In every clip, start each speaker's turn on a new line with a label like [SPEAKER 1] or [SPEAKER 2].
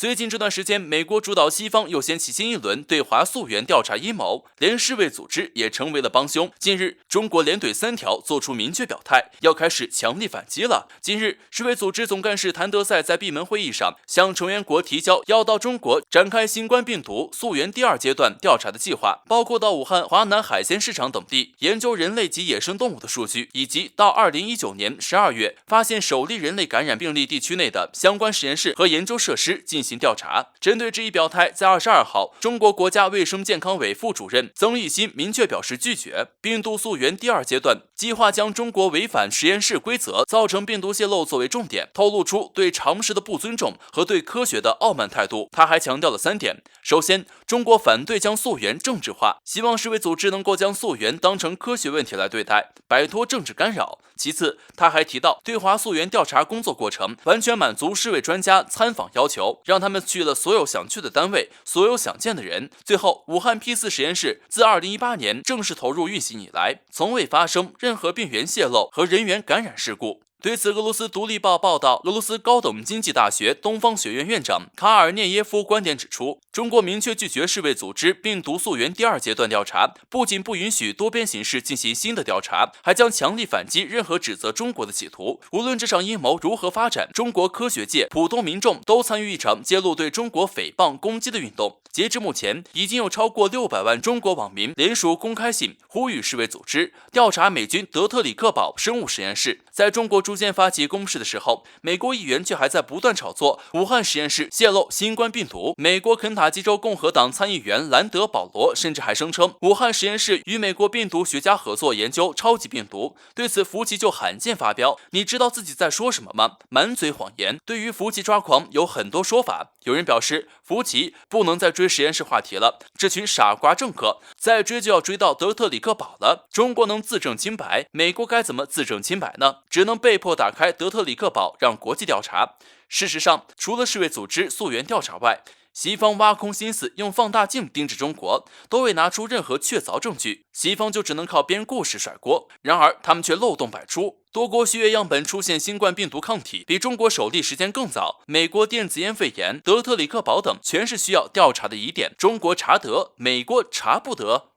[SPEAKER 1] 最近这段时间，美国主导西方又掀起新一轮对华溯源调查阴谋，连世卫组织也成为了帮凶。近日，中国连怼3条，做出明确表态，要开始强力反击了。近日，世卫组织总干事谭德赛在闭门会议上向成员国提交要到中国展开新冠病毒溯源第2阶段调查的计划，包括到武汉、华南海鲜市场等地研究人类及野生动物的数据，以及到2019年12月发现首例人类感染病例地区内的相关实验室和研究设施进行调查。针对这一表态，在22号，中国国家卫生健康委副主任曾益新明确表示拒绝。病毒溯源第2阶段计划将中国违反实验室规则造成病毒泄漏作为重点，透露出对常识的不尊重和对科学的傲慢态度。他还强调了3点：首先，中国反对将溯源政治化，希望世卫组织能够将溯源当成科学问题来对待，摆脱政治干扰。其次，他还提到对华溯源调查工作过程完全满足世卫专家参访要求，让他们去了所有想去的单位，所有想见的人。最后，武汉 P4 实验室自2018年正式投入运行以来，从未发生任何病原泄漏和人员感染事故。对此，俄罗斯独立报报道，俄罗斯高等经济大学东方学院院长卡尔涅耶夫观点指出，中国明确拒绝世卫组织病毒溯源第2阶段调查，不仅不允许多边形式进行新的调查，还将强力反击任何指责中国的企图。无论这场阴谋如何发展，中国科学界、普通民众都参与一场揭露对中国诽谤攻击的运动。截至目前，已经有超过600万中国网民联署公开信，呼吁世卫组织调查美军德特里克堡生物实验室。在中国逐渐发起攻势的时候，美国议员却还在不断炒作武汉实验室泄露新冠病毒。美国肯塔基州共和党参议员兰德·保罗甚至还声称，武汉实验室与美国病毒学家合作研究超级病毒。对此，福奇就罕见发飙：“你知道自己在说什么吗？满嘴谎言。”对于福奇抓狂，有很多说法。有人表示，福奇不能再追实验室话题了，这群傻瓜政客再追就要追到德特里克堡了。中国能自证清白，美国该怎么自证清白呢？只能被迫打开德特里克堡，让国际调查。事实上，除了世卫组织溯源调查外，西方挖空心思用放大镜盯着中国，都未拿出任何确凿证据，西方就只能靠编故事甩锅。然而他们却漏洞百出，多国血液样本出现新冠病毒抗体比中国首例时间更早，美国电子烟肺炎、德特里克堡等全是需要调查的疑点，中国查得，美国查不得。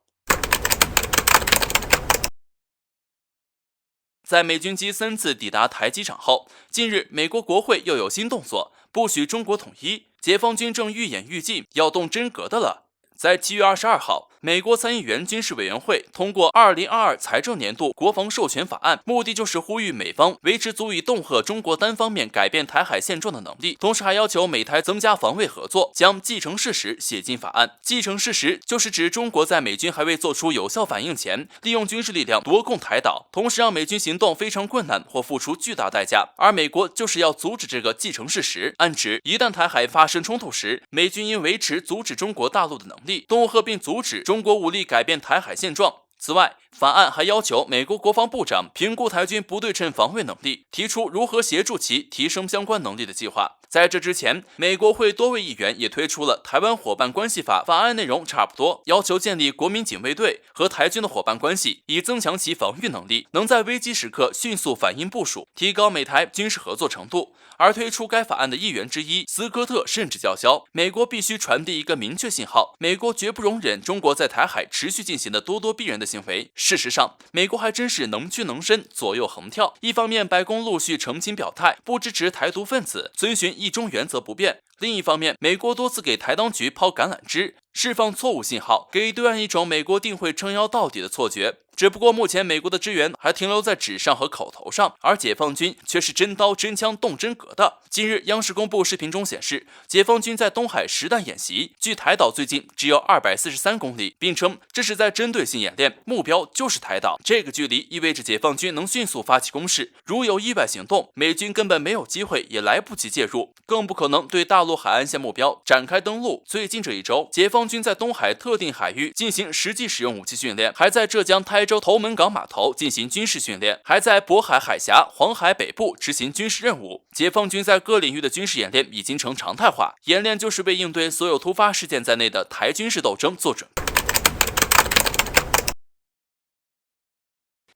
[SPEAKER 1] 在美军机3次抵达台机场后，近日美国国会又有新动作，不许中国统一，解放军正愈演愈进，要动真格的了。在7月22号，美国参议员军事委员会通过2022财政年度国防授权法案，目的就是呼吁美方维持足以恫吓中国单方面改变台海现状的能力，同时还要求美台增加防卫合作，将既成事实写进法案。既成事实就是指中国在美军还未做出有效反应前，利用军事力量夺控台岛，同时让美军行动非常困难或付出巨大代价。而美国就是要阻止这个既成事实，暗指一旦台海发生冲突时，美军应维持阻止中国大陆的能力，恫吓并阻止中国武力改变台海现状。此外，法案还要求美国国防部长评估台军不对称防卫能力，提出如何协助其提升相关能力的计划。在这之前，美国会多位议员也推出了台湾伙伴关系法，法案内容差不多，要求建立国民警卫队和台军的伙伴关系，以增强其防御能力，能在危机时刻迅速反应部署，提高美台军事合作程度。而推出该法案的议员之一斯科特甚至叫嚣，美国必须传递一个明确信号，美国绝不容忍中国在台海持续进行的咄咄逼人的行为。事实上，美国还真是能屈能伸，左右横跳。一方面，白宫陆续澄清表态，不支持台独分子，遵循一中原则不变；另一方面，美国多次给台当局抛橄榄枝，释放错误信号，给对岸一种美国定会撑腰到底的错觉。只不过目前美国的支援还停留在纸上和口头上，而解放军却是真刀真枪动真格的。近日央视公布视频中显示，解放军在东海实弹演习，距台岛最近只有243公里，并称这是在针对性演练，目标就是台岛。这个距离意味着解放军能迅速发起攻势，如有意外行动，美军根本没有机会，也来不及介入，更不可能对大陆海岸线目标展开登陆。最近这一周，解放军在东海特定海域进行实际使用武器训练，还在浙江台州头门港码头进行军事训练，还在渤海海峡、黄海北部执行军事任务。解放军在各领域的军事演练已经成常态化，演练就是为应对所有突发事件在内的台军事斗争做准备。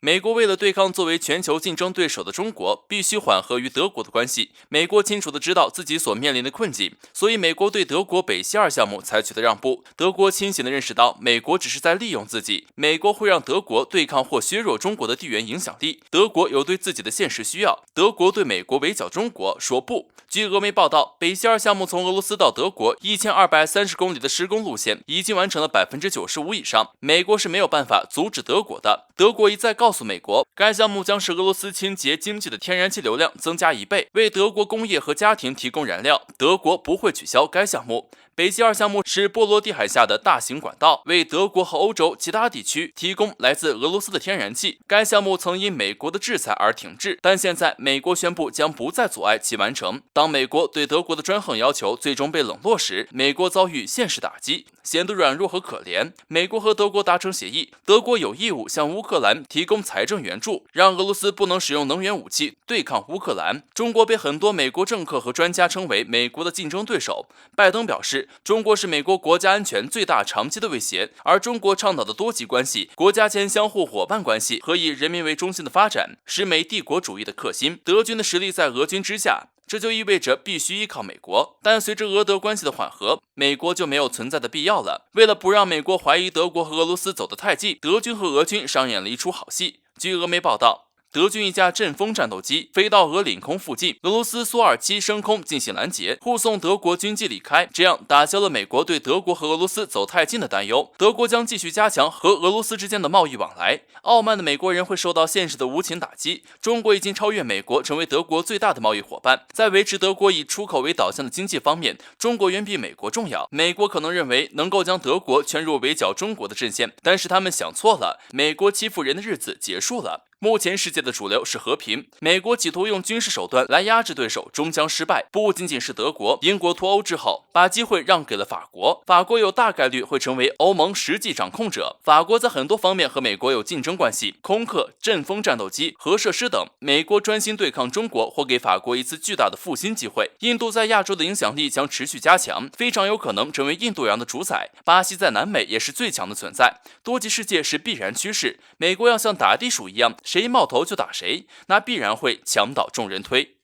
[SPEAKER 1] 美国为了对抗作为全球竞争对手的中国，必须缓和与德国的关系。美国清楚地知道自己所面临的困境，所以美国对德国北溪二项目采取的让步。德国清醒地认识到，美国只是在利用自己，美国会让德国对抗或削弱中国的地缘影响力。德国有对自己的现实需要，德国对美国围剿中国说不。据俄媒报道，北溪二项目从俄罗斯到德国1230公里的施工路线已经完成了95%以上，美国是没有办法阻止德国的。德国一再告诉美国，该项目将使俄罗斯清洁经济的天然气流量增加1倍，为德国工业和家庭提供燃料。德国不会取消该项目。北溪二项目是波罗的海下的大型管道，为德国和欧洲其他地区提供来自俄罗斯的天然气。该项目曾因美国的制裁而停滞，但现在美国宣布将不再阻碍其完成。当美国对德国的专横要求最终被冷落时，美国遭遇现实打击，显得软弱和可怜。美国和德国达成协议，德国有义务向乌克兰提供财政援助，让俄罗斯不能使用能源武器对抗乌克兰。中国被很多美国政客和专家称为美国的竞争对手。拜登表示，中国是美国国家安全最大长期的威胁，而中国倡导的多极关系、国家间相互伙伴关系和以人民为中心的发展，是美帝国主义的克星。德军的实力在俄军之下，这就意味着必须依靠美国。但随着俄德关系的缓和，美国就没有存在的必要了。为了不让美国怀疑德国和俄罗斯走得太近，德军和俄军上演了一出好戏。据俄媒报道，德军一架阵风战斗机飞到俄领空附近，俄罗斯苏27升空进行拦截，护送德国军机离开，这样打消了美国对德国和俄罗斯走太近的担忧。德国将继续加强和俄罗斯之间的贸易往来。傲慢的美国人会受到现实的无情打击。中国已经超越美国，成为德国最大的贸易伙伴。在维持德国以出口为导向的经济方面，中国远比美国重要。美国可能认为能够将德国圈入围剿中国的阵线，但是他们想错了，美国欺负人的日子结束了。目前世界的主流是和平，美国企图用军事手段来压制对手，终将失败。不仅仅是德国，英国脱欧之后，把机会让给了法国，法国有大概率会成为欧盟实际掌控者。法国在很多方面和美国有竞争关系，空客、阵风战斗机、核设施等。美国专心对抗中国，或给法国一次巨大的复兴机会。印度在亚洲的影响力将持续加强，非常有可能成为印度洋的主宰。巴西在南美也是最强的存在，多极世界是必然趋势。美国要像打地鼠一样，谁冒头就打谁，那必然会墙倒众人推。